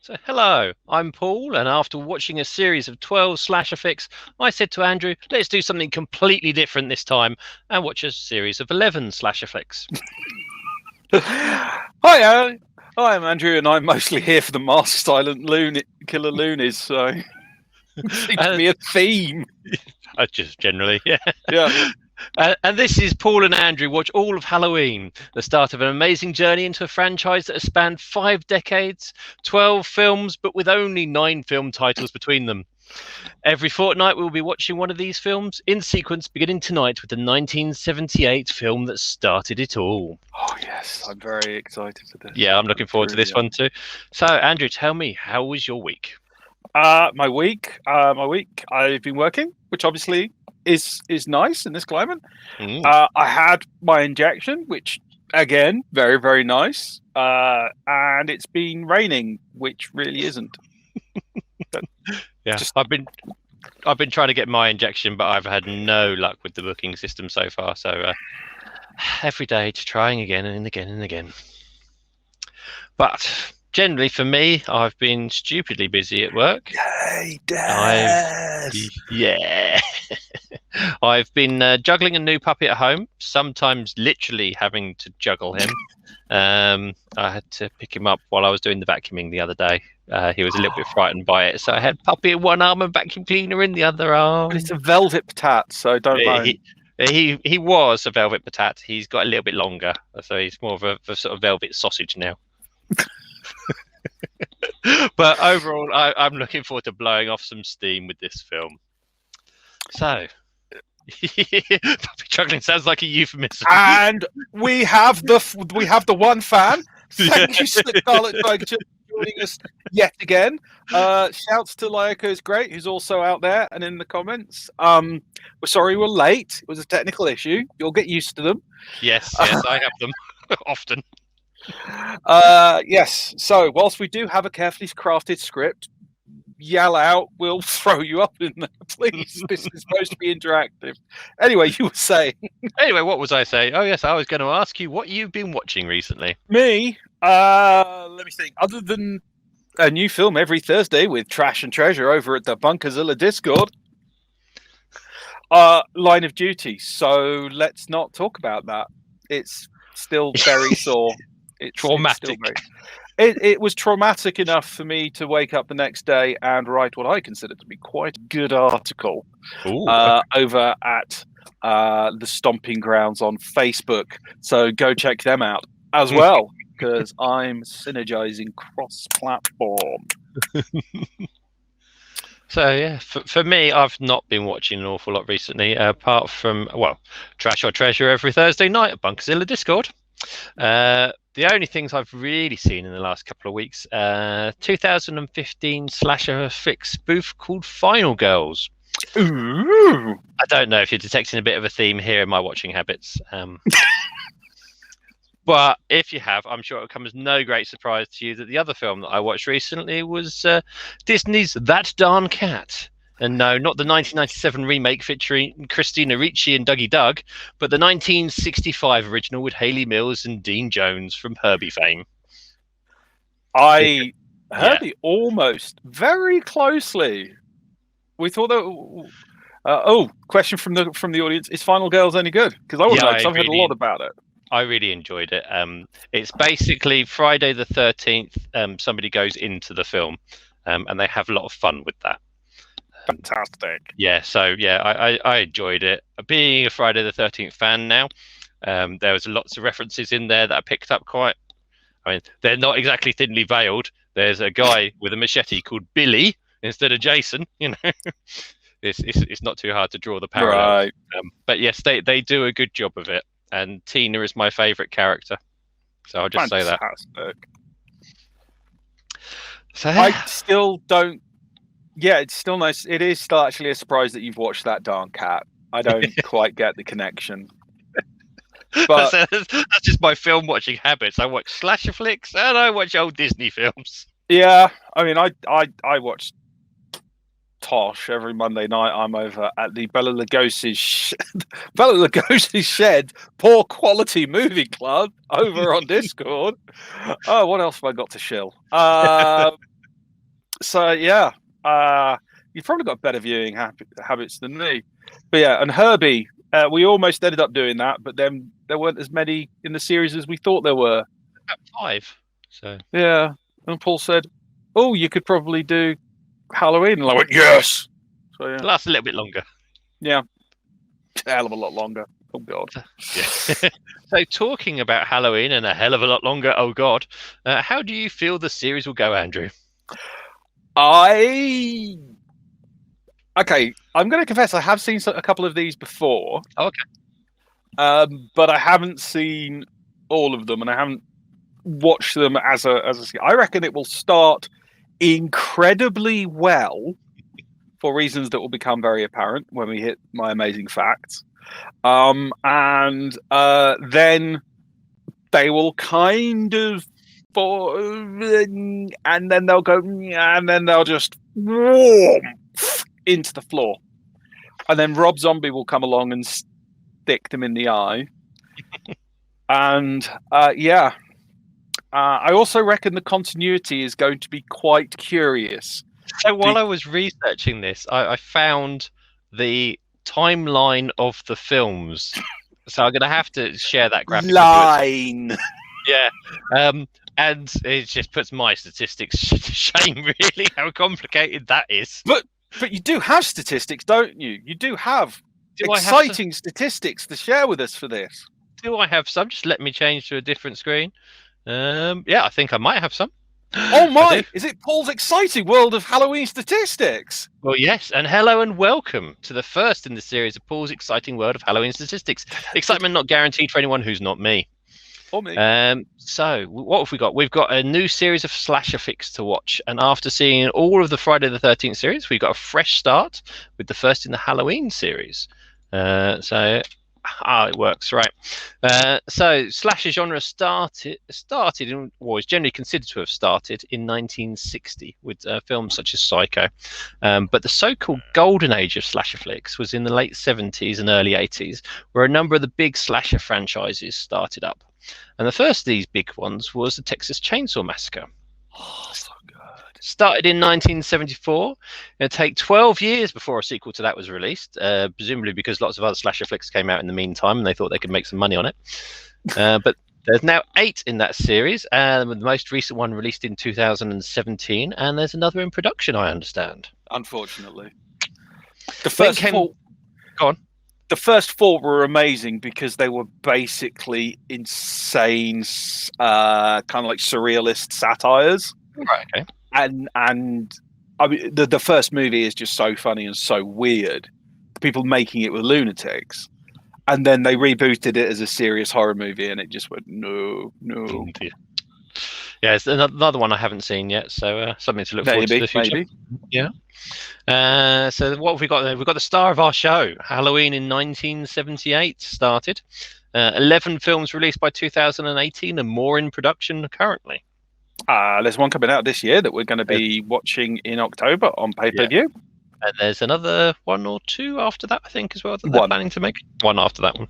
So, hello, I'm Paul, and after watching a series of 12 slasher flicks, I said to Andrew, let's do something completely different this time and watch a series of 11 slasher flicks. Hi, I'm Andrew, and I'm mostly here for the masked silent killer loonies, so it seems to be a theme. Just generally, yeah. Yeah. And this is Paul and Andrew watch all of Halloween, the start of an amazing journey into a franchise that has spanned 5 decades, 12 films, but with only 9 film titles between them. Every fortnight we'll be watching one of these films in sequence, beginning tonight with the 1978 film that started it all. Oh yes, I'm very excited for this. Yeah, I'm looking forward to this one too. So, Andrew, tell me, how was your week? My week, I've been working, which obviously is nice in this climate. I had my injection, which again, very, very nice. And it's been raining, which really isn't. Yeah, I've been trying to get my injection, but I've had no luck with the booking system so far. So every day just trying again and again and again. But generally, for me, I've been stupidly busy at work. Yay, Dad! I've been juggling a new puppy at home, sometimes literally having to juggle him. I had to pick him up while I was doing the vacuuming the other day. He was a little bit frightened by it, so I had puppy in one arm and vacuum cleaner in the other arm. But it's a velvet patat, so don't mind. He was a velvet patat. He's got a little bit longer, so he's more of a sort of velvet sausage now. But overall, I'm looking forward to blowing off some steam with this film. So, puppy juggling sounds like a euphemism. And we have the one fan. Thank you, Scarlet Tiger, for joining us yet again. Shouts to Lyoko's Great, who's also out there and in the comments. We're sorry we're late. It was a technical issue. You'll get used to them. Yes, I have them often. Yes. So whilst we do have a carefully crafted script, yell out, we'll throw you up in there, please. This is supposed to be interactive. Anyway, you were saying. Anyway, what was I saying? Oh yes, I was going to ask you what you've been watching recently. Me? Let me think. Other than a new film every Thursday with Trash and Treasure over at the Bunkazilla Discord, Line of Duty. So let's not talk about that. It's still very sore. It's traumatic. It was traumatic enough for me to wake up the next day and write what I consider to be quite a good article over at the Stomping Grounds on Facebook. So go check them out as well, because I'm synergizing cross-platform. So yeah, for me, I've not been watching an awful lot recently, apart from Trash or Treasure every Thursday night at Bunkazilla Discord. The only things I've really seen in the last couple of weeks, 2015 slasher flick spoof called Final Girls. Ooh. I don't know if you're detecting a bit of a theme here in my watching habits. But if you have, I'm sure it'll come as no great surprise to you that the other film that I watched recently was Disney's That Darn Cat. And no, not the 1997 remake featuring Christina Ricci and Dougie Doug, but the 1965 original with Hayley Mills and Dean Jones from Herbie fame. Herbie almost very closely. We thought that. Question from the audience: is Final Girls any good? Because I want to know. Because I've heard a lot about it. I really enjoyed it. It's basically Friday the 13th. Somebody goes into the film, and they have a lot of fun with that. Fantastic. Yeah, so yeah, I enjoyed it. Being a Friday the 13th fan now, there was lots of references in there that I picked up quite. I mean, they're not exactly thinly veiled. There's a guy with a machete called Billy instead of Jason. You know, it's not too hard to draw the parallel. Right. But yes, they do a good job of it. And Tina is my favourite character, so I'll just say that. So I still don't. Yeah, it's still nice. It is still actually a surprise that you've watched That Darn Cat. I don't quite get the connection. But that's just my film watching habits. I watch slasher flicks and I watch old Disney films. Yeah, I mean, I watch Tosh every Monday night. I'm over at the Bela Lugosi's Shed Poor Quality Movie Club over on Discord. Oh, what else have I got to shill? So yeah, you've probably got better viewing habits than me. But yeah, and Herbie, we almost ended up doing that, but then there weren't as many in the series as we thought there were. About 5. So yeah, and Paul said, "Oh, you could probably do Halloween," and I went, "Yes." So yeah, it lasts a little bit longer. yeah, a hell of a lot longer. Oh god. Yeah. So talking about Halloween and a hell of a lot longer. Oh god, how do you feel the series will go, Andrew? Okay, I'm going to confess I have seen a couple of these before. Oh, okay. But I haven't seen all of them, and I haven't watched them as a. I reckon it will start incredibly well, for reasons that will become very apparent when we hit my amazing facts. And then they will kind of and then they'll go, and then they'll just into the floor, and then Rob Zombie will come along and stick them in the eye. And I also reckon the continuity is going to be quite curious. So while I was researching this, I found the timeline of the films. So I'm going to have to share that graphic line. With you. Yeah. And it just puts my statistics to shame, really, how complicated that is. But you do have statistics, don't you? You do have exciting statistics to share with us for this. Do I have some? Just let me change to a different screen. Yeah, I think I might have some. Oh my! Is it Paul's exciting world of Halloween statistics? Well, yes, and hello and welcome to the first in the series of Paul's exciting world of Halloween statistics. Excitement not guaranteed for anyone who's not me. Or me. So what have we got? We've got a new series of slasher flicks to watch, and after seeing all of the Friday the 13th series, we've got a fresh start with the first in the Halloween series. It works, right. So slasher genre started in, or is generally considered to have started in 1960 with films such as Psycho. But the so-called golden age of slasher flicks was in the late 70s and early 80s, where a number of the big slasher franchises started up. And the first of these big ones was the Texas Chainsaw Massacre. Oh, so good. Started in 1974. It'll take 12 years before a sequel to that was released, presumably because lots of other slasher flicks came out in the meantime and they thought they could make some money on it. But there's now 8 in that series, and the most recent one released in 2017, and there's another in production, I understand. Unfortunately. The first 4... Go on. The first 4 were amazing because they were basically insane, kind of like surrealist satires. Right, okay. And I mean, the first movie is just so funny and so weird. The people making it were lunatics. And then they rebooted it as a serious horror movie, and it just went, no. Yeah, it's another one I haven't seen yet, so something to look forward to in the future. Maybe. Yeah. So what have we got there? We've got the star of our show, Halloween in 1978 started. 11 films released by 2018 and more in production currently. There's one coming out this year that we're going to be watching in October on pay-per-view. Yeah. And there's another 1 or 2 after that, I think, as well, that they're planning to make. 1 after that one.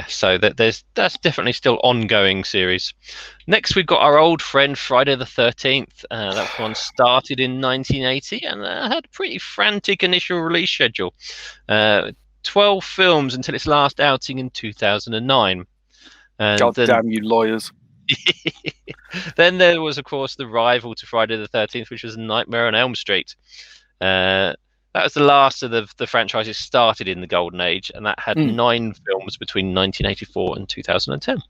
So that's definitely still ongoing series. Next, we've got our old friend Friday the 13th. That one started in 1980 and had a pretty frantic initial release schedule. 12 films until its last outing in 2009. God damn you lawyers. Then there was, of course, the rival to Friday the 13th, which was Nightmare on Elm Street. That was the last of the franchises started in the Golden Age, and that had 9 films between 1984 and 2010.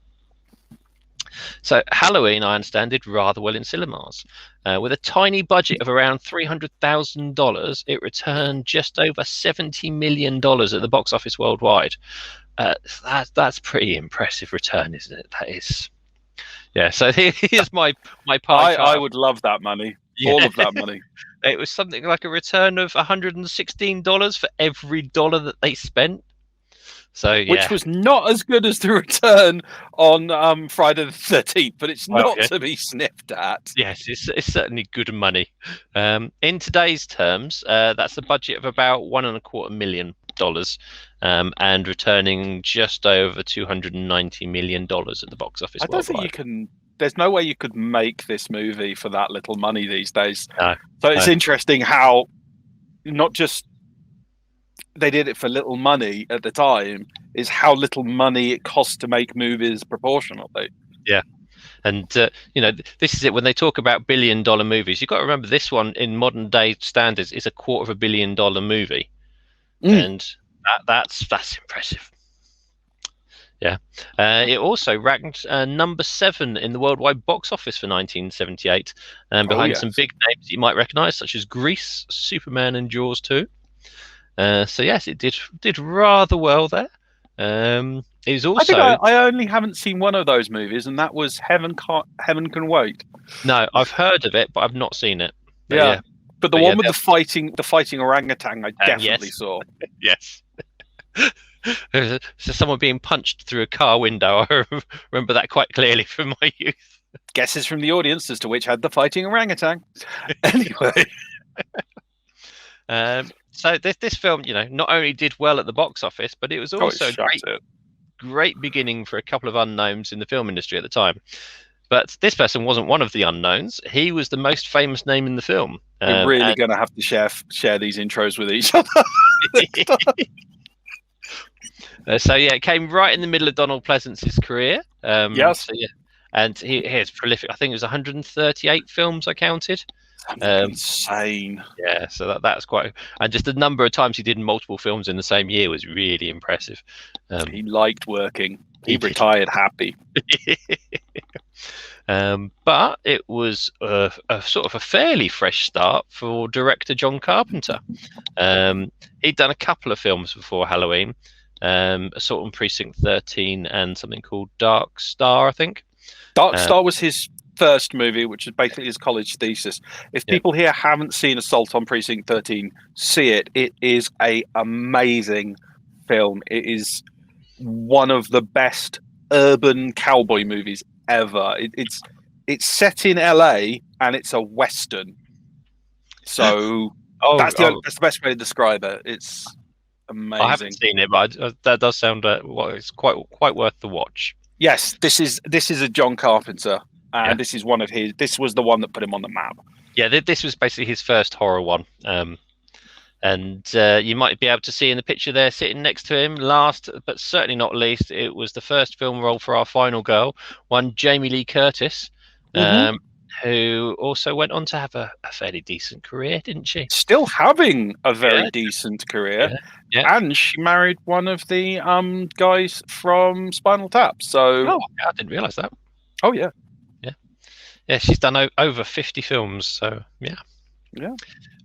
So Halloween, I understand, did rather well in cinemas. With a tiny budget of around $300,000, it returned just over $70 million at the box office worldwide. That's pretty impressive return, isn't it? That is. Yeah, so here's my pie chart. I would love that money. Yeah. All of that money. It was something like a return of $116 for every dollar that they spent. So yeah. Which was not as good as the return on Friday the 13th, but it's not to be sniffed at. Yes, it's certainly good money. In today's terms, that's a budget of about $1.25 million, and returning just over $290 million at the box office. I don't think you can there's no way you could make this movie for that little money these days. No, so it's interesting how not just they did it for little money at the time, is how little money it costs to make movies proportionately. Yeah. And, this is it. When they talk about billion-dollar movies, you've got to remember this one in modern day standards is a $250 million movie. And that's impressive. Yeah. It also ranked number 7 in the worldwide box office for 1978, behind some big names you might recognise, such as Grease, Superman, and Jaws 2. So yes, it did rather well there. It was also. I think I only haven't seen one of those movies, and that was Heaven Can Wait. No, I've heard of it, but I've not seen it. But but the one with the fighting orangutan, I definitely saw. Yes. So someone being punched through a car window. I remember that quite clearly from my youth. Guesses from the audience as to which had the fighting orangutan. Anyway. So this film, not only did well at the box office, but it was also a great beginning for a couple of unknowns in the film industry at the time. But this person wasn't one of the unknowns. He was the most famous name in the film. We're really going to have to share these intros with each other. It came right in the middle of Donald Pleasance's career. Yes. And he is prolific. I think it was 138 films I counted. Insane. Yeah, so that's quite, and just the number of times he did multiple films in the same year was really impressive. He liked working. He retired happy. But it was a sort of a fairly fresh start for director John Carpenter. He'd done a couple of films before Halloween, Assault on Precinct 13 and something called Dark Star, I think. Dark Star was his first movie, which is basically his college thesis. If people here haven't seen Assault on Precinct 13, see it. It is an amazing film. It is one of the best urban cowboy movies ever. It's set in LA and it's a Western. So that's the best way to describe it. It's amazing. I haven't seen it, but that does sound it's quite worth the watch. Yes, this is a John Carpenter. And this is one of his. This was the one that put him on the map. Yeah, this was basically his first horror one. And you might be able to see in the picture there, sitting next to him, last but certainly not least, it was the first film role for our final girl, one Jamie Lee Curtis, who also went on to have a fairly decent career, didn't she? Still having a very decent career. Yeah. And she married one of the guys from Spinal Tap. So I didn't realise that. Oh yeah. Yeah, she's done over 50 films, so yeah,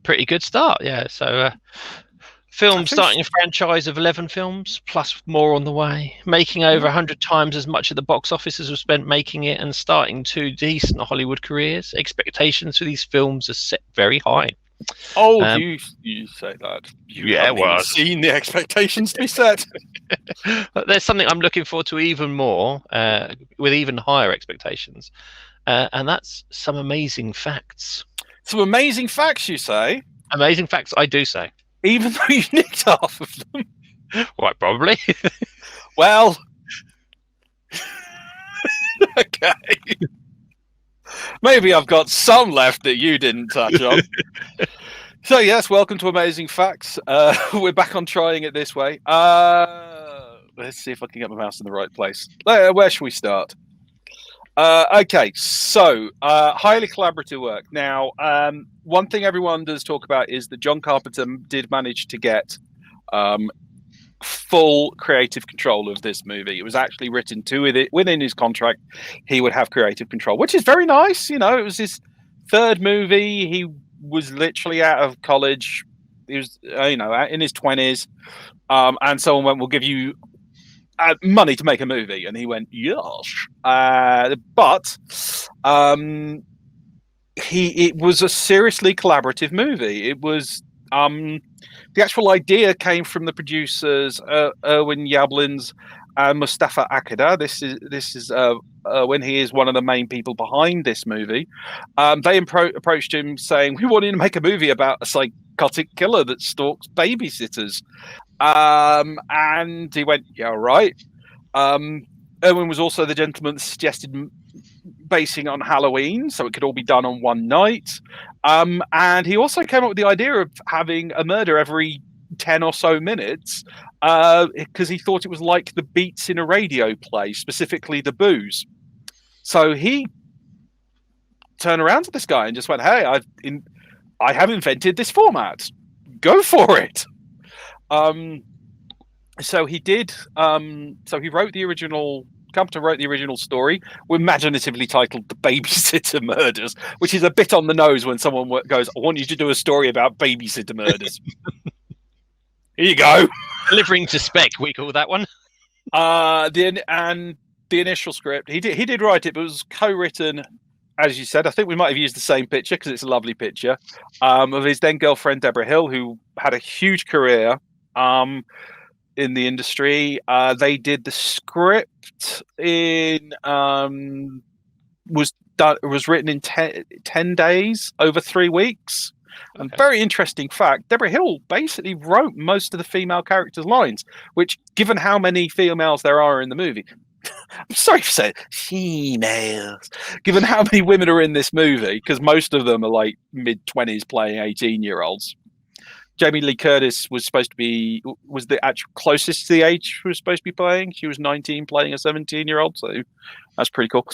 pretty good start. Yeah, so film starting a franchise of 11 films, plus more on the way, making over 100 times as much at the box office as was spent making it, and starting 2 decent Hollywood careers. Expectations for these films are set very high. Oh, you say that? You haven't seen the expectations to be set. But there's something I'm looking forward to even more, with even higher expectations. And that's some amazing facts. Some amazing facts, you say? Amazing facts, I do say. Even though you nicked half of them? Right, probably. Well, okay. Maybe I've got some left that you didn't touch on. So, yes, welcome to Amazing Facts. We're back on trying it this way. Let's see if I can get my mouse in the right place. Where should we start? Okay, so highly collaborative work. Now, one thing everyone does talk about is that John Carpenter did manage to get full creative control of this movie. It was actually written within his contract. He would have creative control, which is very nice. It was his third movie. He was literally out of college. He was, in his 20s, and someone went, "We'll give you money to make a movie," and he went, "Yes." But it was a seriously collaborative movie. It was the actual idea came from the producers Erwin Yablans and Mustafa Akada. This is when he is one of the main people behind this movie. They approached him saying, "We want you to make a movie about a psychotic killer that stalks babysitters." And he went, "Yeah, right." Erwin was also the gentleman that suggested basing it on Halloween, so it could all be done on one night. And he also came up with the idea of having a murder every 10 or so minutes, because he thought it was like the beats in a radio play, specifically the boos. So he turned around to this guy and just went, "Hey, I have invented this format. Go for it." So he did. So he wrote the original. Carpenter wrote the original story, imaginatively titled "The Babysitter Murders," which is a bit on the nose when someone goes, "I want you to do a story about babysitter murders." Here you go. Delivering to spec, we call that one. The initial script, he did write it, but it was co-written, as you said. I think we might have used the same picture because it's a lovely picture, of his then girlfriend Deborah Hill, who had a huge career in the industry. They did the script in was written in 10 days, over 3 weeks. Okay. And very interesting fact, Deborah Hill basically wrote most of the female characters' lines, which, given how many females there are in the movie, I'm sorry for saying females, given how many women are in this movie, because most of them are like mid-20s playing 18-year-olds. Jamie Lee Curtis was the actual closest to the age she was supposed to be playing. She was 19 playing a 17-year-old, so that's pretty cool.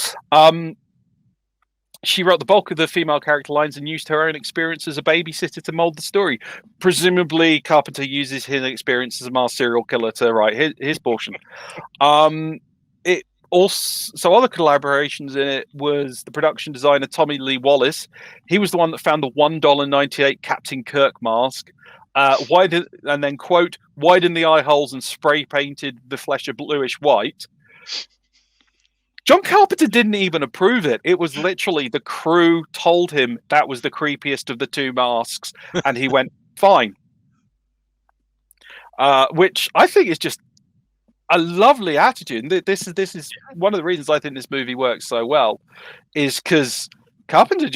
She wrote the bulk of the female character lines and used her own experience as a babysitter to mold the story. Presumably, Carpenter uses his experience as a mass serial killer to write his portion. It also, so other collaborations in it was the production designer Tommy Lee Wallace. He was the one that found the $1.98 Captain Kirk mask. And then, quote, widened the eye holes and spray painted the flesh a bluish white. John Carpenter didn't even approve it. It was literally the crew told him that was the creepiest of the two masks, and he went, fine. Which I think is just a lovely attitude. And this is one of the reasons I think this movie works so well, is because Carpenter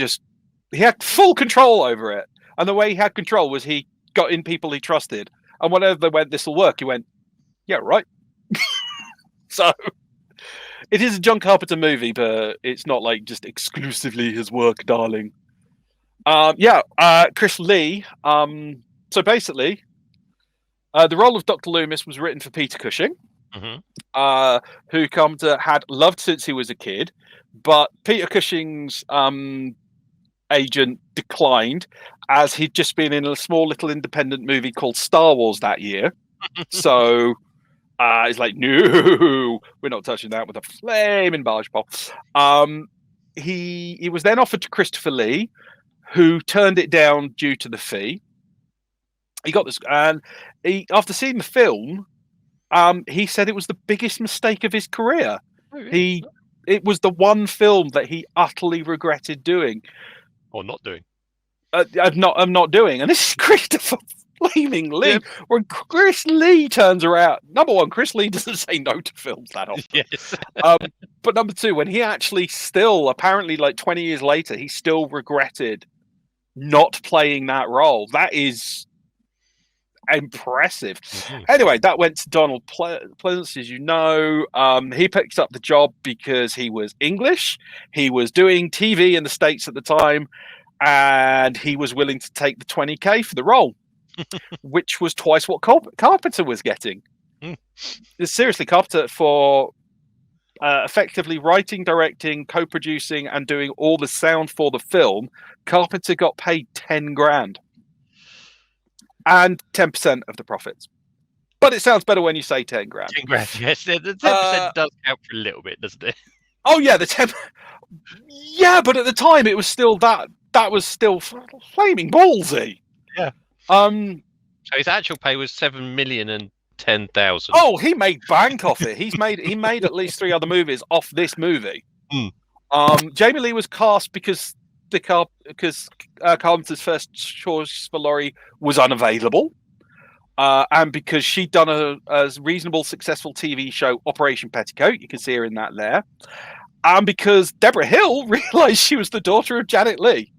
he had full control over it. And the way he had control was he got in people he trusted. And whenever they went, this will work, he went, yeah, right. So it is a John Carpenter movie, but it's not like just exclusively his work, darling. Chris Lee. So basically, the role of Dr. Loomis was written for Peter Cushing, who Carpenter had loved since he was a kid, but Peter Cushing's agent declined, as he'd just been in a small little independent movie called Star Wars that year. So he's like, no, we're not touching that with a flaming barge pole. He was then offered to Christopher Lee, who turned it down due to the fee. He got this, and after seeing the film, he said it was the biggest mistake of his career. Oh, really? It was the one film that he utterly regretted doing. Or not doing. I'm not doing. And this is Christopher flaming Lee. Yeah. When Chris Lee turns around, number one, Chris Lee doesn't say no to films that often. Yes. But number two, when he actually still, apparently like 20 years later, he still regretted not playing that role. That is impressive. Mm-hmm. Anyway, that went to Donald Pleasance, as you know. He picked up the job because he was English. He was doing TV in the States at the time, and he was willing to take the $20,000 for the role, which was twice what Carpenter was getting. Seriously, Carpenter, for effectively writing, directing, co-producing, and doing all the sound for the film, Carpenter got paid $10,000. And 10% of the profits. But it sounds better when you say 10 grand. 10 grand, yes. The 10% does count for a little bit, doesn't it? Oh, yeah, the 10. Yeah, but at the time, it was still that was still flaming ballsy. Yeah. So his actual pay was $7,010,000. Oh, he made bank off it. He made at least 3 other movies off this movie. Jamie Lee was cast because Carpenter's first choice for Laurie was unavailable, and because she'd done a reasonable, successful TV show, Operation Petticoat. You can see her in that there. And because Deborah Hill realized she was the daughter of Janet Leigh.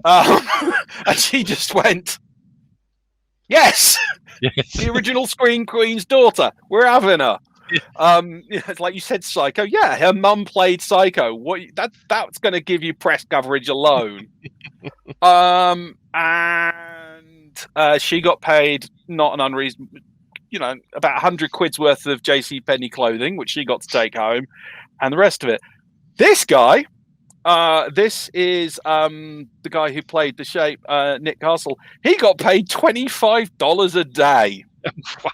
And she just went, yes, the original Scream Queen's daughter. We're having her. It's like you said, Psycho. Yeah, her mum played Psycho. What that's going to give you press coverage alone. And she got paid not an unreasonable, about 100 quid's worth of JCPenney clothing, which she got to take home, and the rest of it. This guy, this is the guy who played the Shape, Nick Castle. He got paid $25 a day. Wow.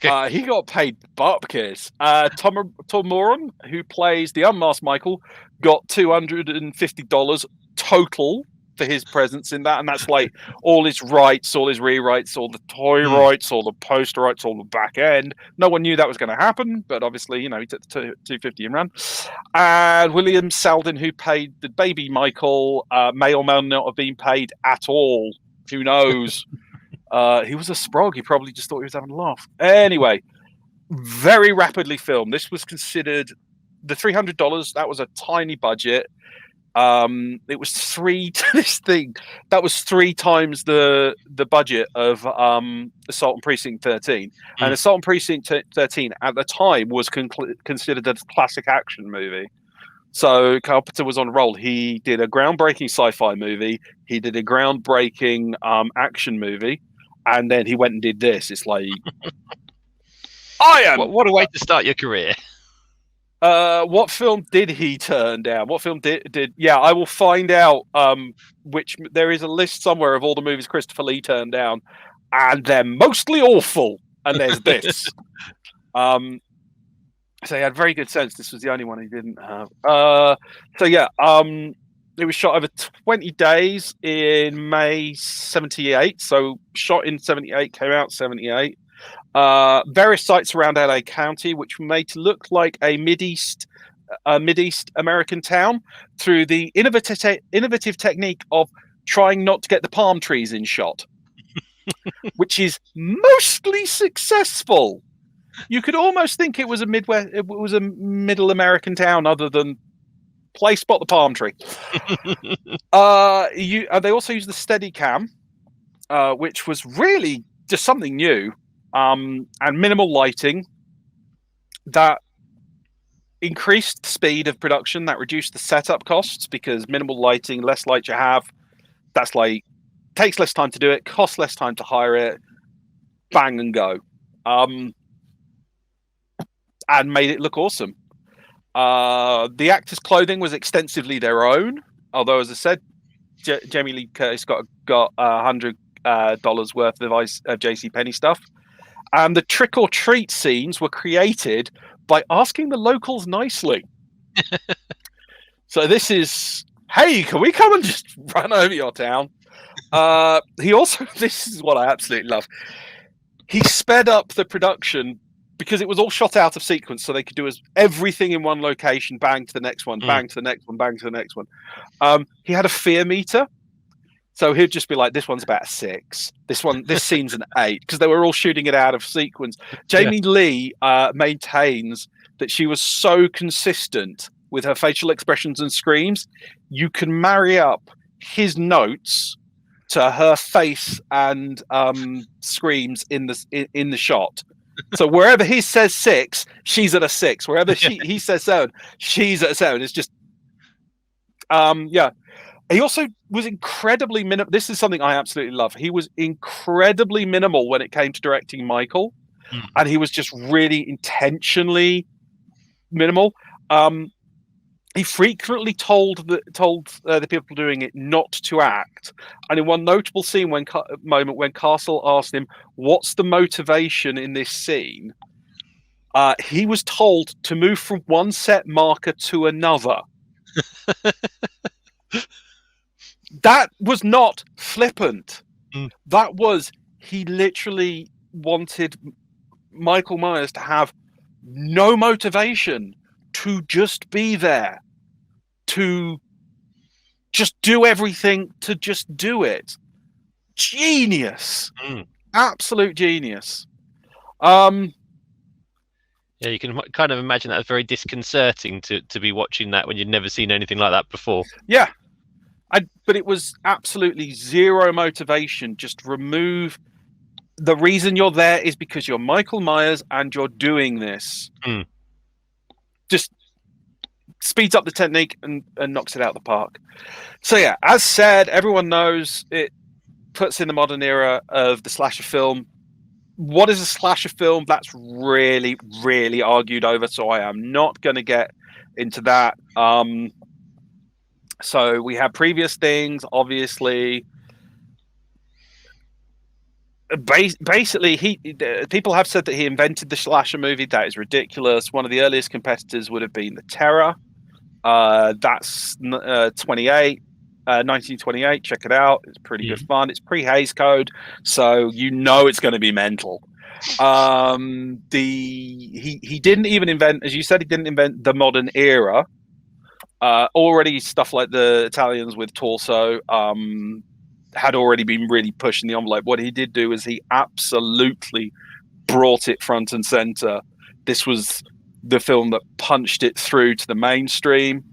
Okay. He got paid bupkis. Tom Moran, who plays the unmasked Michael, got $250 total for his presence in that, and that's like all his rights, all his rewrites, all the toy rights, all the poster rights, all the back end. No one knew that was going to happen, but obviously, he took the $250 and ran. And William Selden, who played the baby Michael, may or may not have been paid at all. Who knows? He was a sprog. He probably just thought he was having a laugh. Anyway, very rapidly filmed. This was considered the $300. That was a tiny budget. It was that was 3 times the budget of Assault on Precinct 13. And Assault on Precinct 13 at the time was considered a classic action movie. So Carpenter was on a roll. He did a groundbreaking sci-fi movie. He did a groundbreaking action movie. And then he went and did this. It's like, What a way to start your career. What film did he turn down? What film did? Yeah, I will find out. Which there is a list somewhere of all the movies Christopher Lee turned down, and they're mostly awful. And there's this. So he had very good sense. This was the only one he didn't have. It was shot over 20 days in May 78. So shot in 78, came out 78. Various sites around LA County, which were made to look like a Mid-East American town through the innovative technique of trying not to get the palm trees in shot, which is mostly successful. You could almost think it was a middle American town, other than spot the palm tree. They also used the Steadicam, which was really just something new. And minimal lighting that increased the speed of production, that reduced the setup costs, because minimal lighting, less light you have, that's like takes less time to do it, costs less time to hire it, bang and go. And made it look awesome. The actors' clothing was extensively their own, although, as I said, Jamie Lee Curtis got $100 worth of JCPenney stuff. And the trick or treat scenes were created by asking the locals nicely. So this is, hey, can we come and just run over your town? He also, this is what I absolutely love. He sped up the production because it was all shot out of sequence, so they could do everything in one location, bang to the next one, bang to the next one, bang to the next one. He had a fear meter. So he'd just be like, this one's about 6. This scene's an 8, because they were all shooting it out of sequence. Jamie Lee maintains that she was so consistent with her facial expressions and screams, you can marry up his notes to her face and screams in the shot. So wherever he says 6, she's at a 6. Wherever he says 7, she's at a 7. It's just, He also was incredibly minimal. This is something I absolutely love. He was incredibly minimal when it came to directing Michael, and he was just really intentionally minimal. He frequently told the people doing it not to act. And in one notable scene, when Castle asked him, "What's the motivation in this scene?" He was told to move from one set marker to another. That was not flippant. That was, he literally wanted Michael Myers to have no motivation, to just be there, to just do everything, to just do it. Genius. Absolute genius. Yeah, you can kind of imagine that as very disconcerting to be watching that when you'd never seen anything like that before. Yeah. But it was absolutely zero motivation. Just remove the reason you're there is because you're Michael Myers and you're doing this. Just speeds up the technique and knocks it out of the park. So yeah, as said, everyone knows it puts in the modern era of the slasher film. What is a slasher film? That's really, really argued over, so I am not going to get into that. So we have previous things, obviously. Basically, people have said that he invented the slasher movie. That is ridiculous. One of the earliest competitors would have been The Terror. That's 1928. Check it out. It's pretty good fun. It's pre-Hays Code, so you know it's going to be mental. He didn't even invent, as you said, he didn't invent the modern era. Already stuff like the Italians with Torso had already been really pushing the envelope. What he did do is he absolutely brought it front and center. This was the film that punched it through to the mainstream.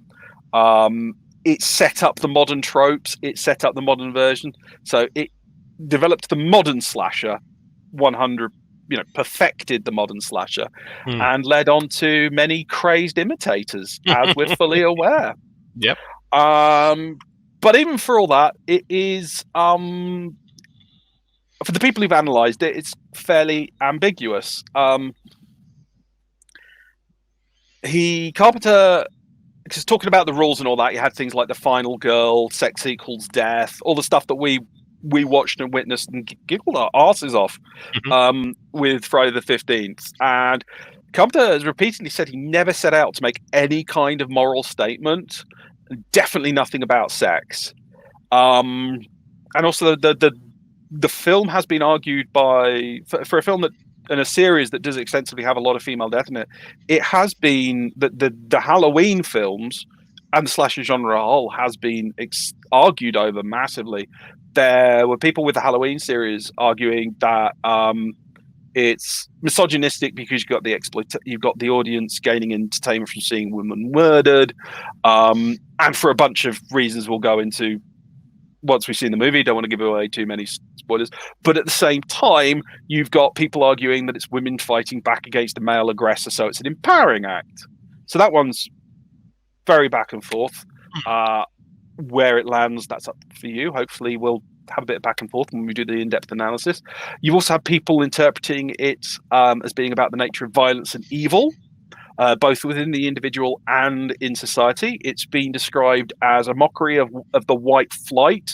It set up the modern tropes. It set up the modern version. So it developed the modern slasher 100, perfected the modern slasher and led on to many crazed imitators, as we're fully aware. Yep. But even for all that, it is, for the people who've analysed it, it's fairly ambiguous. Carpenter, because talking about the rules and all that, you had things like the final girl, sex equals death, all the stuff that we watched and witnessed and giggled our asses off with Friday the 15th. And Carpenter has repeatedly said he never set out to make any kind of moral statement. Definitely nothing about sex. And also the film has been argued by for a film that in a series that does extensively have a lot of female death in it. It has been the Halloween films and the slasher genre as a whole has been argued over massively. There were people with the Halloween series arguing that it's misogynistic because you've got the audience gaining entertainment from seeing women murdered, and for a bunch of reasons we'll go into once we've seen the movie. Don't want to give away too many spoilers, but at the same time, you've got people arguing that it's women fighting back against a male aggressor, so it's an empowering act. So that one's very back and forth. Where it lands, that's up for you. Hopefully, we'll have a bit of back and forth when we do the in-depth analysis. You've also had people interpreting it as being about the nature of violence and evil, both within the individual and in society. It's been described as a mockery of the white flight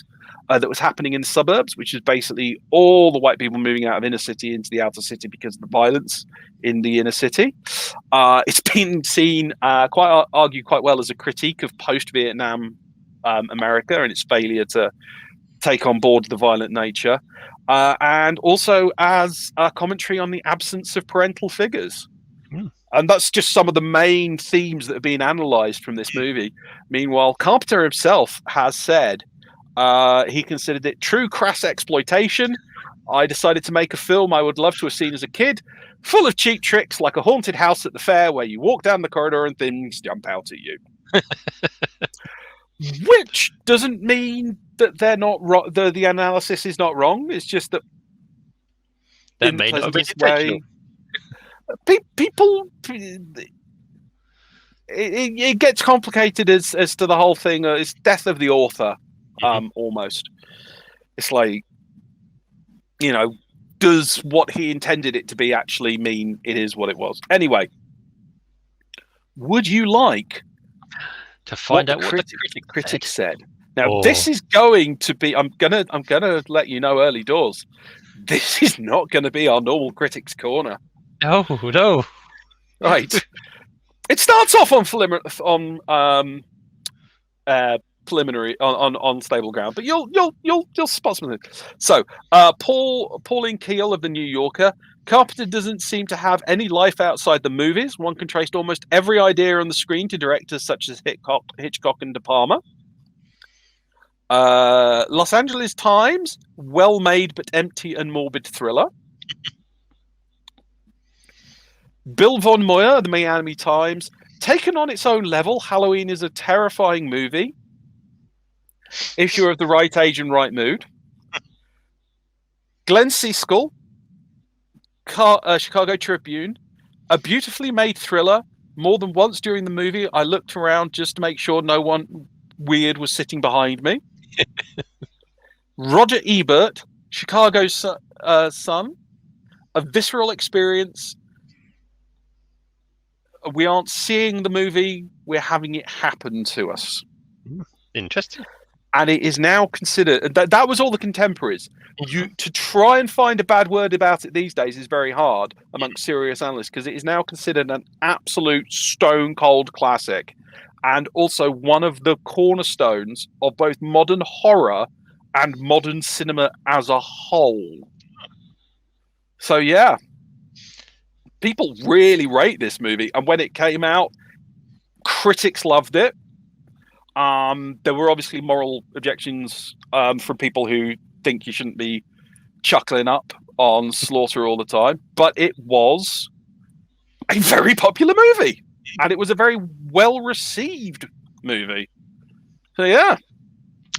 that was happening in the suburbs, which is basically all the white people moving out of inner city into the outer city because of the violence in the inner city. It's been seen argued quite well as a critique of post-Vietnam America and its failure to take on board the violent nature, and also as a commentary on the absence of parental figures. And that's just some of the main themes that have been analysed from this movie. Meanwhile, Carpenter himself has said he considered it true crass exploitation. I decided to make a film I would love to have seen as a kid, full of cheap tricks like a haunted house at the fair where you walk down the corridor and things jump out at you. Which doesn't mean that they're not wrong. The analysis is not wrong. It's just that may not be way, people, it gets complicated as to the whole thing. It's death of the author, almost. It's like, does what he intended it to be actually mean it is what it was? Anyway, would you like to find out what the critic said? Now, this is going to be. I'm gonna let you know early doors. This is not going to be our normal critics corner. Oh no! Right. It starts off on preliminary on stable ground, but you'll spot something. So, Pauline Kael of the New Yorker. Carpenter doesn't seem to have any life outside the movies. One can trace almost every idea on the screen to directors such as Hitchcock and De Palma. Los Angeles Times, well-made but empty and morbid thriller. Bill Von Moyer, the Miami Times, taken on its own level, Halloween is a terrifying movie if you're of the right age and right mood. Glenn Siskel, Chicago Tribune, a beautifully made thriller. More than once during the movie, I looked around just to make sure no one weird was sitting behind me. Roger Ebert, Chicago Sun, a visceral experience. We aren't seeing the movie, we're having it happen to us. Interesting. And it is now considered, that was all the contemporaries. To try and find a bad word about it these days is very hard amongst serious analysts, because it is now considered an absolute stone cold classic, and also one of the cornerstones of both modern horror and modern cinema as a whole. So yeah, people really rate this movie, and when it came out, critics loved it. There were obviously moral objections from people who think you shouldn't be chuckling up on slaughter all the time, but it was a very popular movie, and it was a very well-received movie. So yeah,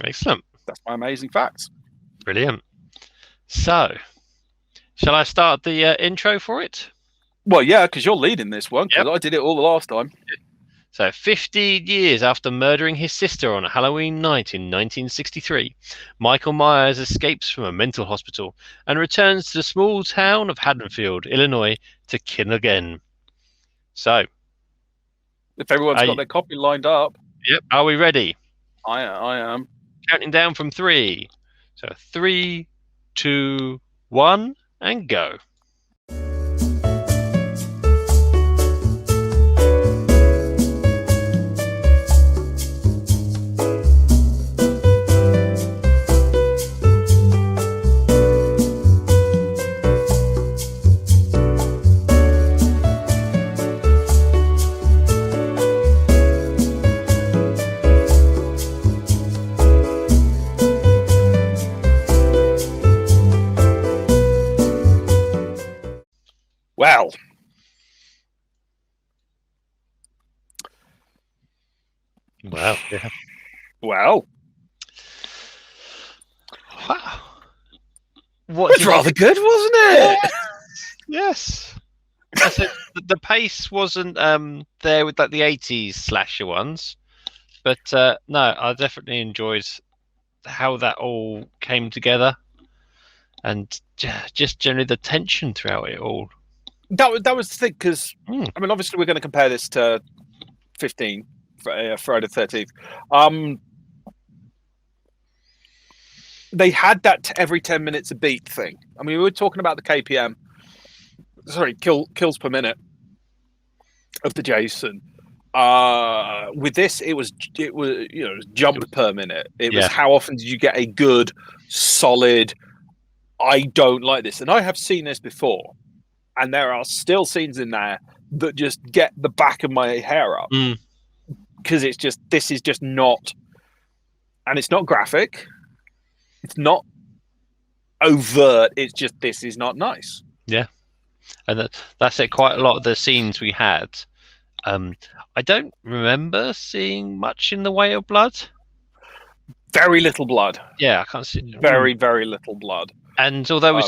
excellent. That's my amazing facts. Brilliant. So, shall I start the intro for it? Well, yeah, because you're leading this one, because I did it all the last time. So, 15 years after murdering his sister on a Halloween night in 1963, Michael Myers escapes from a mental hospital and returns to the small town of Haddonfield, Illinois, to kill again. So, if everyone's got their copy lined up. Yep. Are we ready? I am. Counting down from 3. So, 3, 2, 1, and go. Well, Yeah. Well, wow. It was rather good, wasn't it? Yes. So the pace wasn't there with like the 80s slasher ones, but no, I definitely enjoyed how that all came together, and just generally the tension throughout it all. That was the thing, because I mean, obviously we're going to compare this to 15, Friday the 13th. They had that every 10 minutes a beat thing. I mean, we were talking about the KPM, kills per minute of the Jason. With this, it was jump per minute. It was how often did you get a good, solid, I don't like this. And I have seen this before, and there are still scenes in there that just get the back of my hair up, because this is just not, and it's not graphic, it's not overt, it's just, this is not nice. Yeah, and that's it. Quite a lot of the scenes we had, I don't remember seeing much in the way of blood. Very little blood. Yeah, I can't see. Very little blood. And although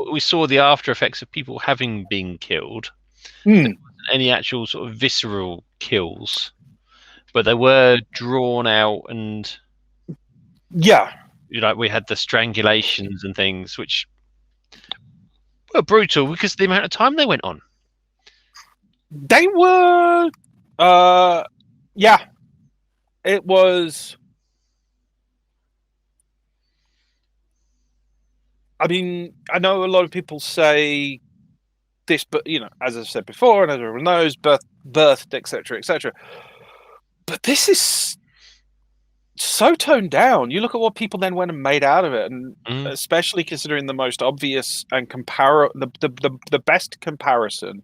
we saw the after effects of people having been killed, there wasn't any actual sort of visceral kills, but they were drawn out, and we had the strangulations and things, which were brutal because of the amount of time they went on. They were, it was. I mean, I know a lot of people say this, but as I've said before, and as everyone knows, birthed, etc., etc. But this is so toned down. You look at what people then went and made out of it, and especially considering the most obvious and the best comparison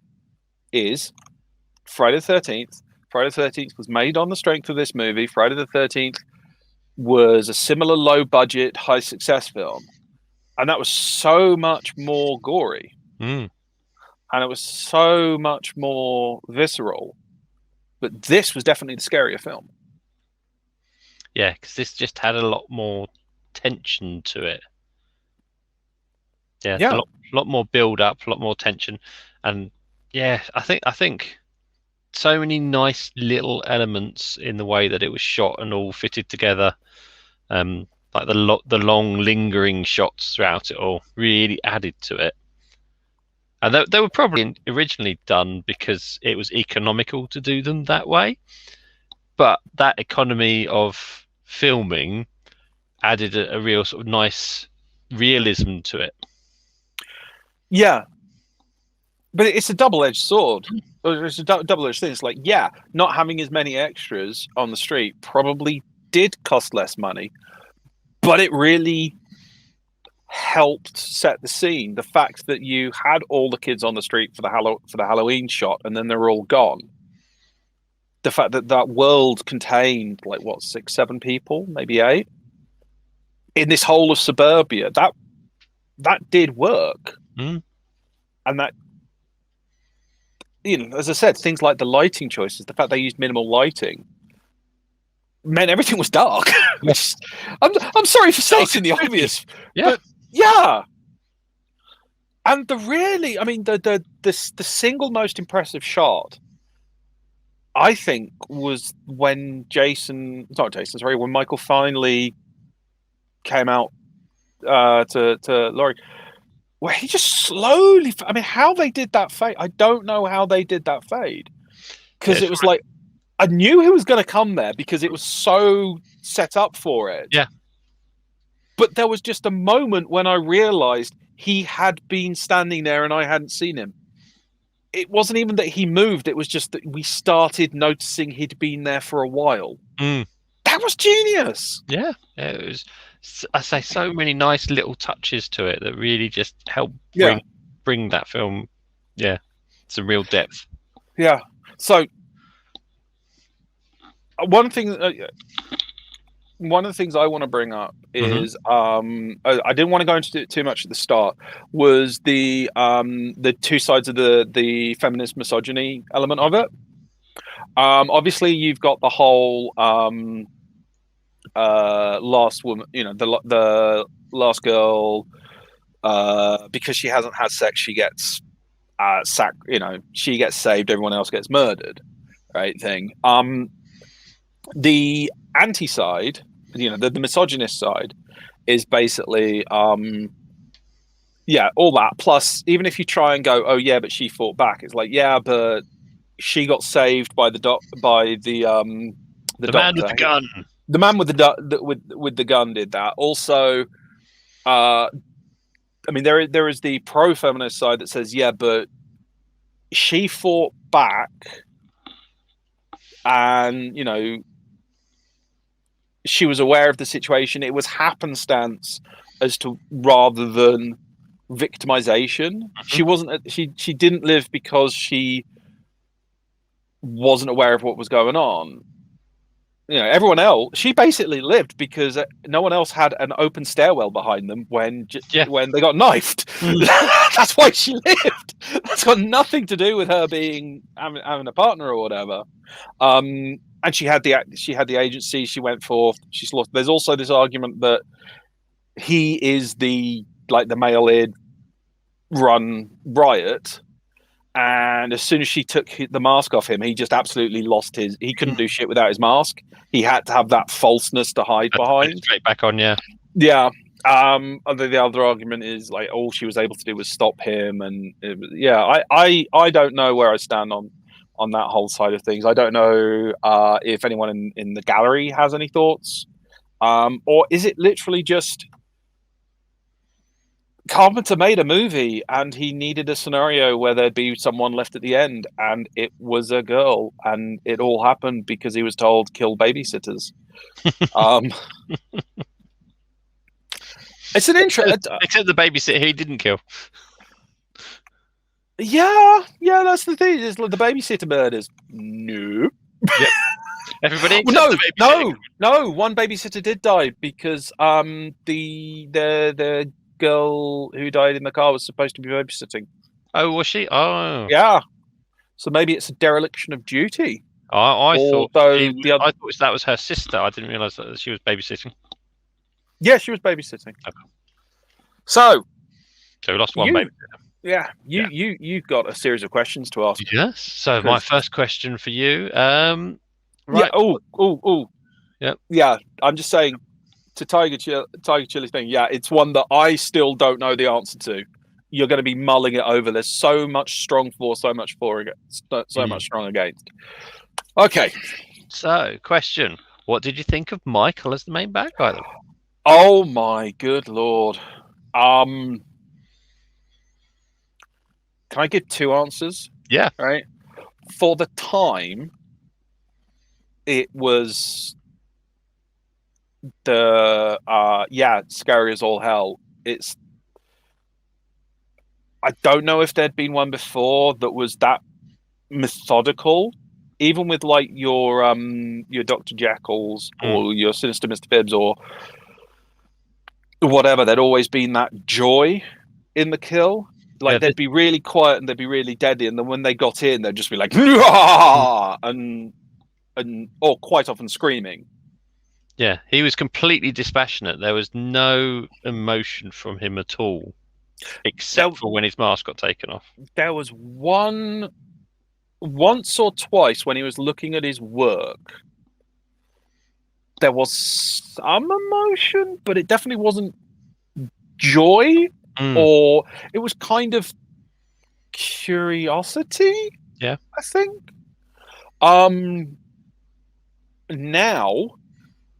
is Friday the 13th. Friday the 13th was made on the strength of this movie. Friday the 13th was a similar low budget, high success film. And that was so much more gory. And it was so much more visceral. But this was definitely the scarier film. Yeah, because this just had a lot more tension to it. A lot more build up, a lot more tension, and yeah, I think so many nice little elements in the way that it was shot and all fitted together. Like the long lingering shots throughout it all really added to it. And they were probably originally done because it was economical to do them that way. But that economy of filming added a real sort of nice realism to it. Yeah. But it's a double-edged sword. It's a double-edged thing. It's like, yeah, not having as many extras on the street probably did cost less money, but it really helped set the scene. The fact that you had all the kids on the street for the Halloween shot, and then they're all gone. The fact that that world contained like what 6, 7 people, maybe 8, in this whole of suburbia, that did work, and that. As I said, things like the lighting choices, the fact they used minimal lighting, meant everything was dark. Which I'm sorry for stating the obvious, but yeah. And the single most impressive shot, I think, was when when Michael finally came out to Laurie. Where he just slowly... I mean, how they did that fade... I don't know how they did that fade. Because it was like... I knew he was going to come there because it was so set up for it. Yeah. But there was just a moment when I realised he had been standing there and I hadn't seen him. It wasn't even that he moved. It was just that we started noticing he'd been there for a while. That was genius. Yeah. It was... I say so many nice little touches to it that really just help bring that film, some real depth. Yeah. So one of the things I want to bring up is I didn't want to go into it too much at the start, was the two sides of the feminist misogyny element of it. Obviously you've got the whole last woman, the last girl, because she hasn't had sex, she gets she gets saved, everyone else gets murdered, right? Thing. The anti side, the misogynist side, is basically all that. Plus, even if you try and go, oh yeah, but she fought back, it's like, yeah, but she got saved by the man with the gun. The man with the gun did that. Also, I mean, there is the pro-feminist side that says, yeah, but she fought back, and she was aware of the situation. It was happenstance rather than victimization. She wasn't. She didn't live because she wasn't aware of what was going on. Everyone else, she basically lived because no one else had an open stairwell behind them when they got knifed. That's why she lived. That's got nothing to do with her having a partner or whatever. And she had the agency. She went forth. She slaughtered. There's also this argument that he is the male-led run riot. And as soon as she took the mask off him, he just absolutely lost he couldn't do shit without his mask. He had to have that falseness to hide behind. Straight back on, yeah. Yeah. The other argument is all she was able to do was stop him. And I don't know where I stand on that whole side of things. I don't know if anyone in the gallery has any thoughts. Or is it literally just Carpenter made a movie and he needed a scenario where there'd be someone left at the end, and it was a girl, and it all happened because he was told kill babysitters. It's an interest. Except the babysitter he didn't kill. Yeah, that's the thing. Is the babysitter murders. No. Yep. Everybody. No. One babysitter did die because the girl who died in the car was supposed to be babysitting. Oh, was she? Oh, yeah. So maybe it's a dereliction of duty. I thought that was her sister. I didn't realize that she was babysitting. Yeah, she was babysitting. Okay. So So we lost one baby. Yeah, you've got a series of questions to ask. Yes. So my first question for you. Right. Yeah. Oh. Yep. Yeah. I'm just saying to Tiger Chili thing. Yeah, it's one that I still don't know the answer to. You're going to be mulling it over. There's so much strong for, so much for against, so much strong against. Okay. So, question: what did you think of Michael as the main bad guy? Oh my good lord. Can I give two answers? Yeah. Right. For the time, it was the scary as all hell. I don't know if there'd been one before that was that methodical, even with like your Dr. Jekylls or your Sinister Mr. Phibbs or whatever. There'd always been that joy in the kill. Like they'd be really quiet and they'd be really deadly, and then when they got in, they'd just be like and or quite often screaming. Yeah, he was completely dispassionate. There was no emotion from him at all, except for when his mask got taken off. There was once or twice when he was looking at his work. There was some emotion, but it definitely wasn't joy, or it was kind of curiosity. Yeah, I think. Now,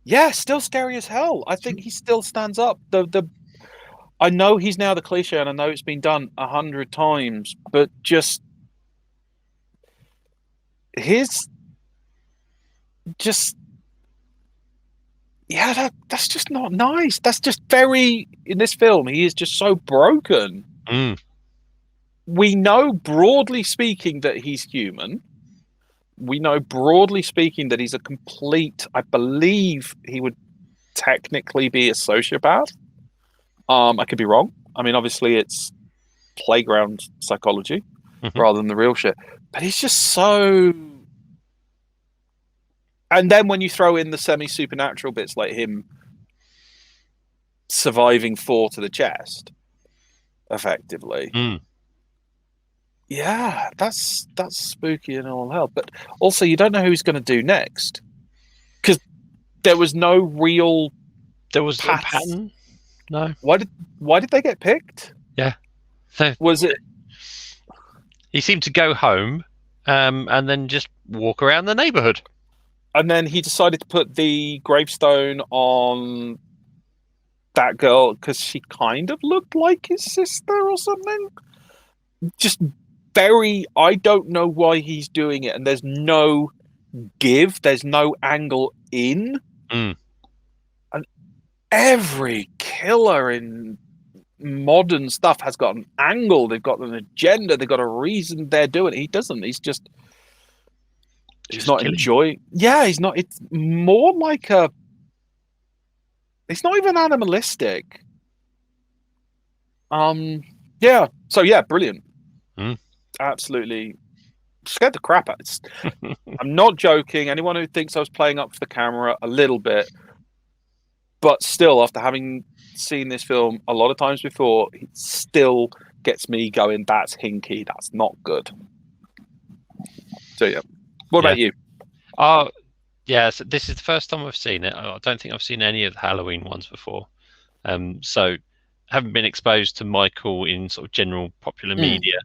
yeah, still scary as hell. I think he still stands up. I know he's now the cliche, and I know it's been done 100 times, but just that's just not nice. That's just very, in this film, he is just so broken. We know, broadly speaking, that he's human. We know, broadly speaking, that he's a complete, I believe he would technically be a sociopath. I could be wrong. I mean, obviously it's playground psychology rather than the real shit. But he's just so... And then when you throw in the semi-supernatural bits, like him surviving 4 to the chest, effectively. Yeah, that's spooky and all hell. But also, you don't know who he's going to do next, because there was no real. There was a pattern. No. Why did they get picked? Yeah. So was it? He seemed to go home, and then just walk around the neighborhood. And then he decided to put the gravestone on that girl because she kind of looked like his sister or something. Just very, I don't know why he's doing it. And there's no give, there's no angle in. And every killer in modern stuff has got an angle, they've got an agenda, they've got a reason they're doing it. He doesn't. He's not enjoying. Yeah, he's not. It's more like it's not even animalistic. Yeah. So yeah, brilliant. Absolutely scared the crap out. I'm not joking. Anyone who thinks I was playing up for the camera a little bit, but still, after having seen this film a lot of times before, it still gets me going. That's hinky. That's not good. So yeah. What about you? Oh, yeah. So this is the first time I've seen it. I don't think I've seen any of the Halloween ones before. So haven't been exposed to Michael in sort of general popular media.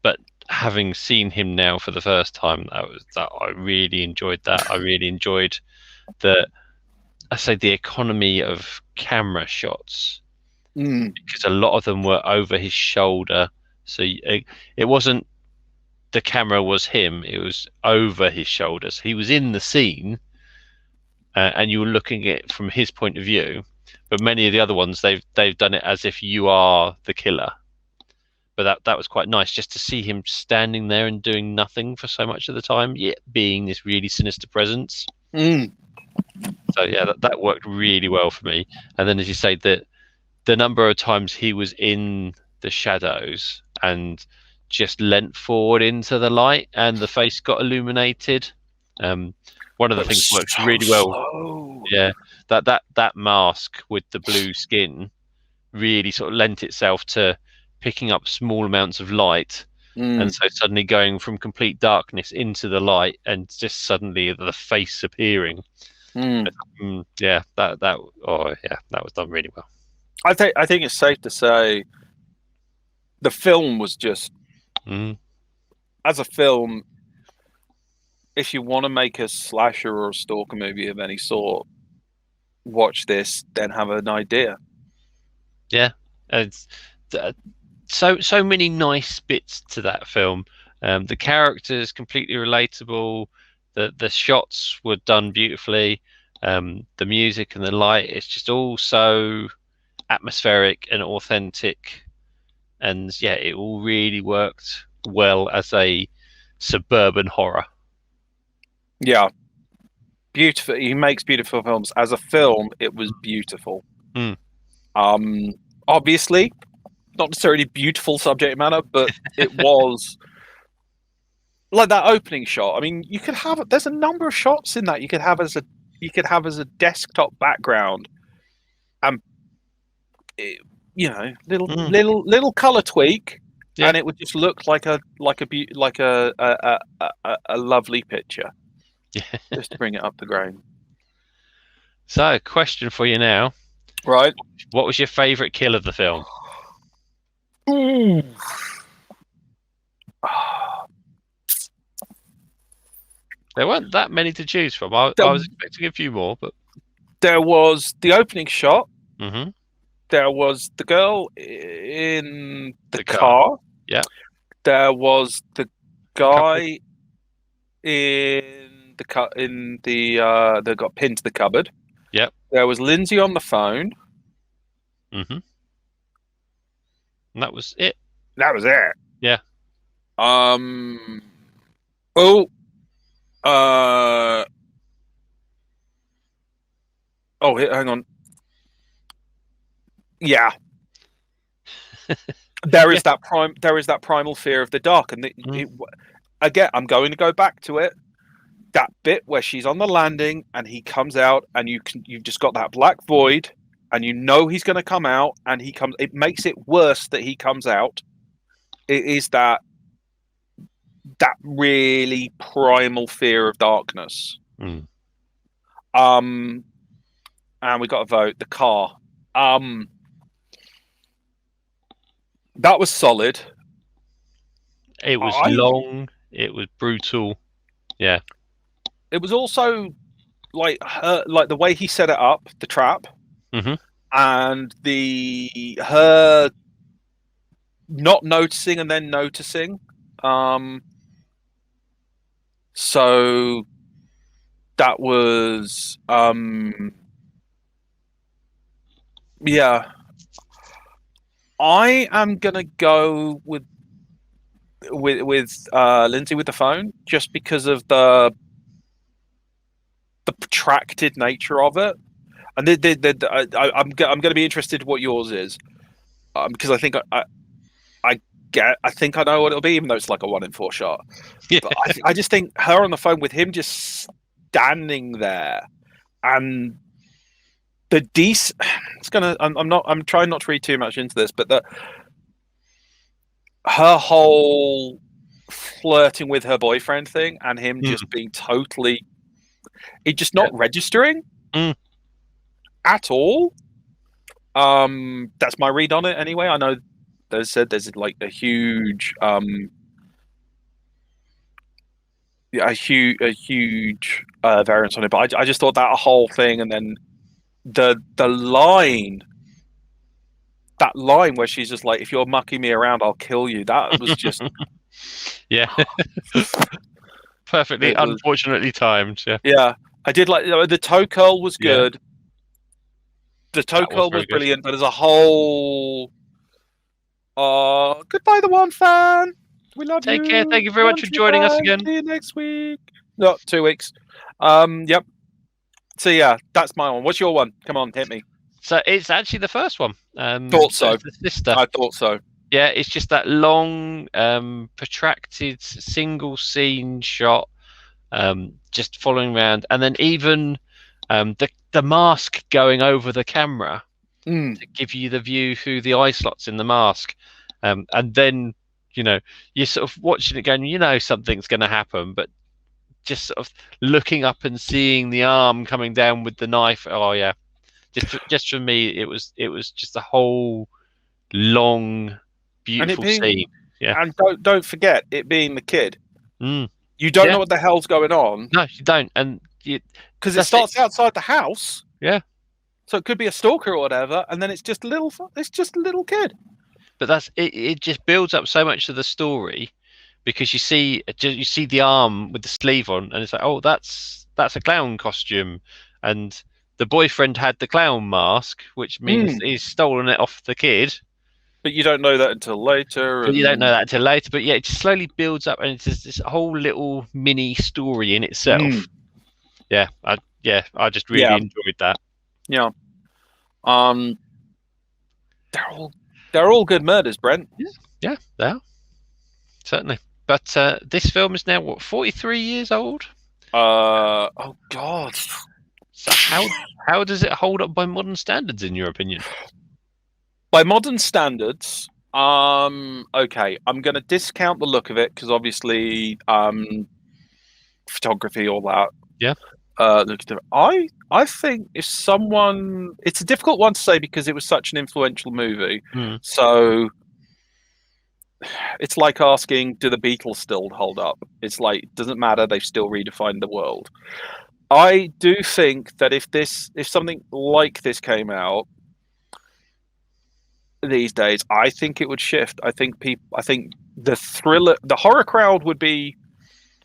But having seen him now for the first time, I really enjoyed that. I really enjoyed the economy of camera shots, because a lot of them were over his shoulder. So it wasn't the camera was him, it was over his shoulders. He was in the scene, and you were looking at it from his point of view. But many of the other ones, they've done it as if you are the killer. But that was quite nice, just to see him standing there and doing nothing for so much of the time, yet being this really sinister presence. So yeah, that worked really well for me. And then, as you say, that the number of times he was in the shadows and just leant forward into the light and the face got illuminated. One of the things works really well. Yeah, that mask with the blue skin really sort of lent itself to picking up small amounts of light. And so suddenly going from complete darkness into the light, and just suddenly the face appearing. Yeah, that was done really well. I think it's safe to say the film was just as a film. If you want to make a slasher or a stalker movie of any sort, watch this, then have an idea. Yeah, it's so many nice bits to that film. The characters completely relatable. The shots were done beautifully. The music and the light, it's just all so atmospheric and authentic. And yeah, it all really worked well as a suburban horror. Yeah, beautiful. He makes beautiful films. As a film, it was beautiful. Obviously, not necessarily beautiful subject matter, but it was like that opening shot. I mean, you could have there's a number of shots in that you could have as a desktop background, and little color tweak, and it would just look like a lovely picture. Yeah. Just to bring it up the grain. So, question for you now. Right. What was your favourite kill of the film? There weren't that many to choose from. I was expecting a few more, but there was the opening shot. Mm-hmm. There was the girl in the car. Yeah. There was the guy that got pinned to the cupboard. Yep. There was Lindsay on the phone. Mm-hmm. And that was it. That was it. Yeah. Hang on. Yeah. There is that primal fear of the dark, and again, I'm going to go back to it. That bit where she's on the landing and he comes out, and you've just got that black void, and you know he's going to come out, and he comes. It makes it worse that he comes out. It is that really primal fear of darkness. And we got a vote. The car. That was solid. It was long. It was brutal. Yeah. It was also like the way he set it up, the trap, and her not noticing and then noticing. So that was yeah. I am gonna go with Lindsay with the phone, just because of the protracted nature of it, and I'm going to be interested what yours is, because I think I think I know what it'll be, even though it's like a 1 in 4 shot. Yeah. But I just think her on the phone with him just standing there, and it's gonna. I'm trying not to read too much into this, but her whole flirting with her boyfriend thing, and him just being totally, just not registering at all. That's my read on it anyway. I know there's like a huge a huge variance on it, but I just thought that whole thing, and then the line where she's just like, if you're mucking me around, I'll kill you. That was just yeah. Perfectly unfortunately timed. Yeah, I did like the toe curl was good. Yeah. The toe curl was brilliant, but as a whole, goodbye, the one fan. We love you. Take care. Thank you very much for joining us again. See you next week. No, 2 weeks. Yep. So yeah, that's my one. What's your one? Come on, hit me. So it's actually the first one. Thought so. The sister. I thought so. Yeah, it's just that long, protracted single scene shot, just following around, and then even the mask going over the camera. to give you the view through the eye slots in the mask, and then you're sort of watching it going, something's going to happen, but just sort of looking up and seeing the arm coming down with the knife. Oh yeah, just for me, it was just a whole long, beautiful scene. Yeah, and don't forget it being the kid. Mm. You don't know what the hell's going on. No, you don't, and because it starts outside the house. Yeah, so it could be a stalker or whatever, and then it's just a little kid. But that's it. It just builds up so much of the story, because you see the arm with the sleeve on, and it's like, oh, that's a clown costume, and the boyfriend had the clown mask, which means he's stolen it off the kid. But you don't know that until later. But yeah, it just slowly builds up, and it's just this whole little mini story in itself. I just really enjoyed that. Yeah. They're all good murders, Brent. Yeah, they are. Certainly. But this film is now 43 years old? Oh God. So how does it hold up by modern standards, in your opinion? By modern standards, okay, I'm going to discount the look of it, because obviously, photography, all that. Yeah. I think if someone, it's a difficult one to say because it was such an influential movie. So it's like asking, do the Beatles still hold up? It's like, it doesn't matter. They've still redefined the world. I do think that if something like this came out these days, I think it would shift. I think the horror crowd would be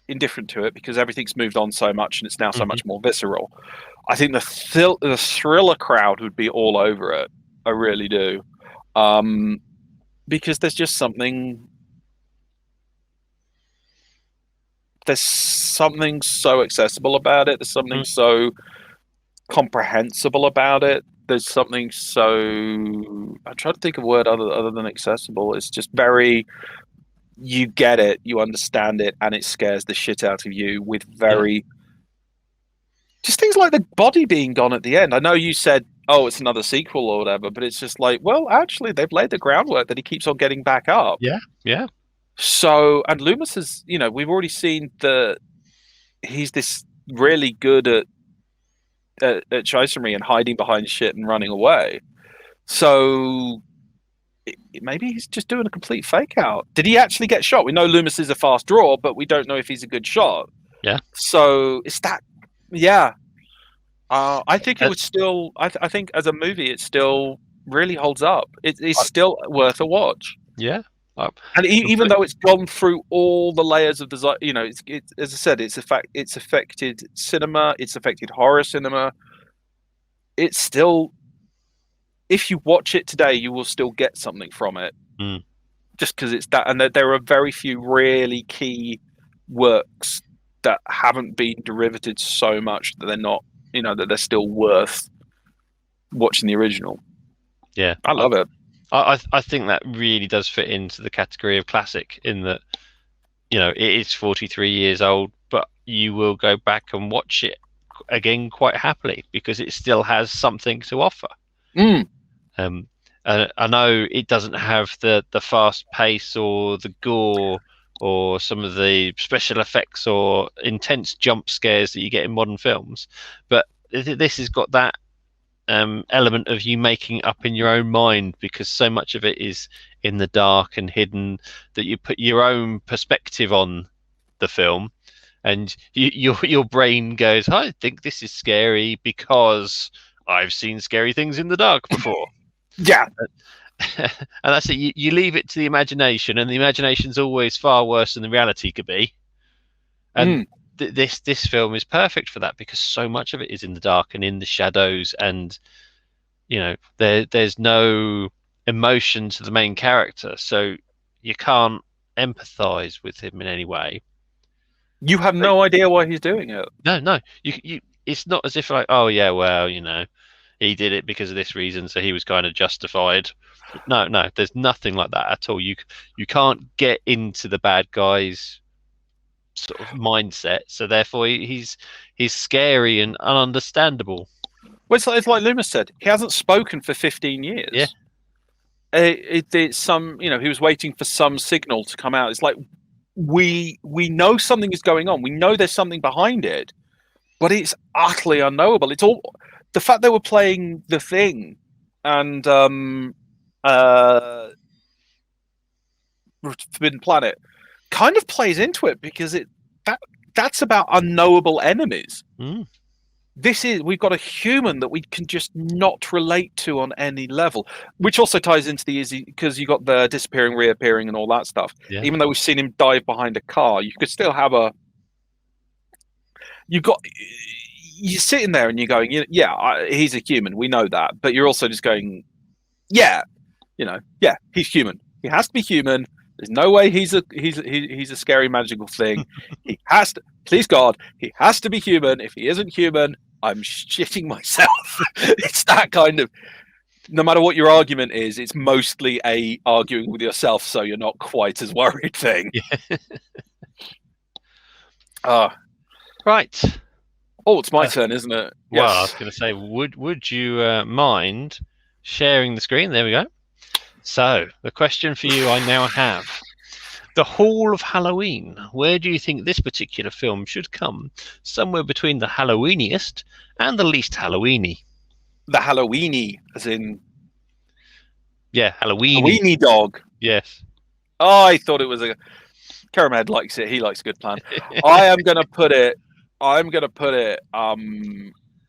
indifferent to it because everything's moved on so much and it's now so much more visceral. I think the thriller crowd would be all over it. I really do, because there's just something. There's something so accessible about it. There's something so comprehensible about it. There's something so, I'm trying to think of a word other than accessible. It's just very, you get it, you understand it, and it scares the shit out of you with just things like the body being gone at the end. I know you said, oh, it's another sequel or whatever, but it's just like, well, actually, they've laid the groundwork that he keeps on getting back up. Yeah. So, and Loomis is, we've already seen he's this really good at chisery and hiding behind shit and running away. So maybe he's just doing a complete fake out. Did he actually get shot? We know Loomis is a fast draw, but we don't know if he's a good shot. Yeah. So it's that. Yeah. I think it would still. I think as a movie, it still really holds up. It's still worth a watch. Yeah. And even though it's gone through all the layers of design, it's as I said, it's affected cinema, it's affected horror cinema. It's still, if you watch it today, you will still get something from it, just because it's that. And there are very few really key works that haven't been derivated so much that they're not, that they're still worth watching the original. Yeah, I love it. I think that really does fit into the category of classic, in that it is 43 years old, but you will go back and watch it again quite happily because it still has something to offer. I know it doesn't have the fast pace or the gore or some of the special effects or intense jump scares that you get in modern films, but this has got that element of you making up in your own mind, because so much of it is in the dark and hidden that you put your own perspective on the film, and your brain goes, I think this is scary because I've seen scary things in the dark before. Yeah. And that's it. You leave it to the imagination, and the imagination's always far worse than the reality could be. And this film is perfect for that, because so much of it is in the dark and in the shadows, and there's no emotion to the main character, so you can't empathize with him in any way. You have no idea why he's doing it. No. You it's not as if like, oh yeah, well, he did it because of this reason, so he was kind of justified. No, there's nothing like that at all. You can't get into the bad guy's sort of mindset, so therefore he's scary and ununderstandable. Well, it's like Loomis said. He hasn't spoken for 15 years. Yeah. It's some, he was waiting for some signal to come out. It's like we know something is going on. We know there's something behind it, but it's utterly unknowable. It's all the fact they were playing The Thing and Forbidden Planet kind of plays into it because that's about unknowable enemies. Mm. We've got a human that we can just not relate to on any level, which also ties into the easy because you got the disappearing, reappearing, and all that stuff. Yeah. Even though we've seen him dive behind a car, you could still have you're sitting there and you're going, he's a human. We know that, but you're also just going, he's human. He has to be human. There's no way he's a scary magical thing. He has to. Please God, he has to be human. If he isn't human, I'm shitting myself. It's that kind of. No matter what your argument is, it's mostly a arguing with yourself, so you're not quite as worried thing. Yeah. Right. Oh, it's my turn, isn't it? Well, I was going to say, would you mind sharing the screen? There we go. So, the question for you I now have. The Hall of Halloween. Where do you think this particular film should come? Somewhere between the Halloweeniest and the least Halloweeny. The Halloweeny, as in... Yeah, Halloweeny. Halloweeny dog. Yes. Oh, I thought it was a... Karamed likes it. He likes a good plan. I'm going to put it,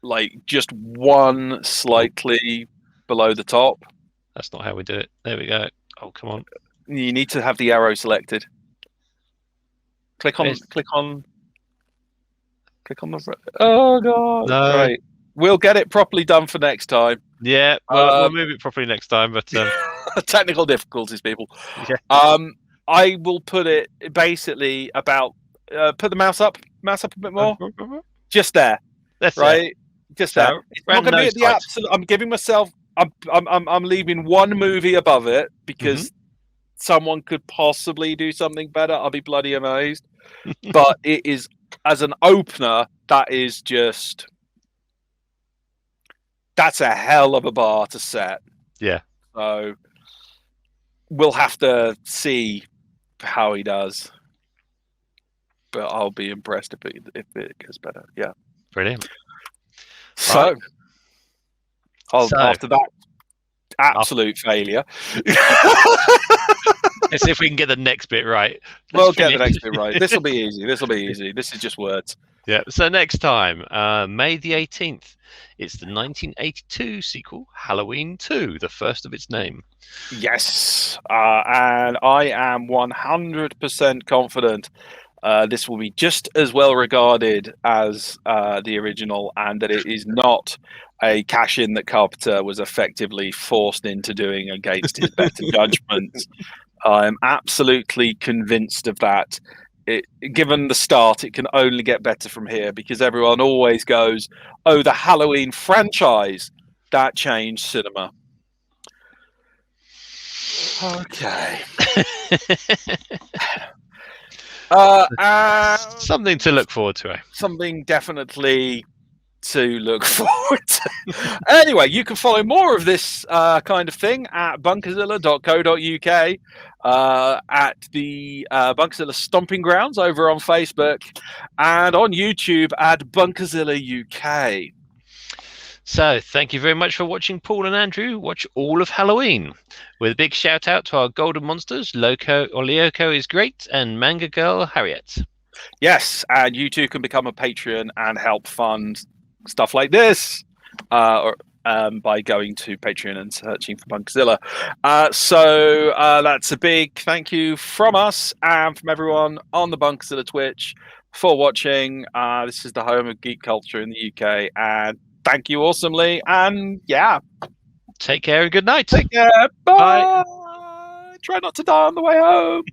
like, just one slightly below the top. That's not how we do it. There we go. Oh, come on. You need to have the arrow selected. Click on the. Oh god! No. Right, we'll get it properly done for next time. Yeah, we'll move it properly next time. But technical difficulties, people. Yeah. I will put it basically about. Put the mouse up a bit more. Just there. That's right. It. Just there. It's not going to be at the height. absolute. I'm giving myself. I'm leaving one movie above it because. Someone could possibly do something better. I'll be bloody amazed. But it is, as an opener, that's a hell of a bar to set. Yeah. So we'll have to see how he does. But I'll be impressed if it gets better. Yeah. Brilliant. So, after that absolute failure. Let's see if we can get the next bit right. We'll get the next bit right. This will be easy. This is just words. Yeah. So next time, May the 18th, it's the 1982 sequel, Halloween 2, the first of its name. Yes. And I am 100% confident this will be just as well regarded as the original, and that it is not a cash-in that Carpenter was effectively forced into doing against his better judgment. I'm absolutely convinced of that. Given the start, it can only get better from here because everyone always goes, oh, the Halloween franchise, that changed cinema. Okay. Something to look forward to. Something definitely to look forward to. Anyway, you can follow more of this kind of thing at bunkazilla.co.uk, at the Bunkazilla Stomping Grounds over on Facebook, and on YouTube at Bunkazilla UK. So, thank you very much for watching Paul and Andrew watch all of Halloween. With a big shout out to our golden monsters, Lyoko is great, and Manga Girl Harriet. Yes, and you too can become a Patreon and help fund stuff like this by going to Patreon and searching for Bunkazilla. So that's a big thank you from us and from everyone on the Bunkazilla Twitch for watching. This is the home of geek culture in the UK, and thank you awesomely. And yeah, take care and good night. Take care. Bye. Try not to die on the way home.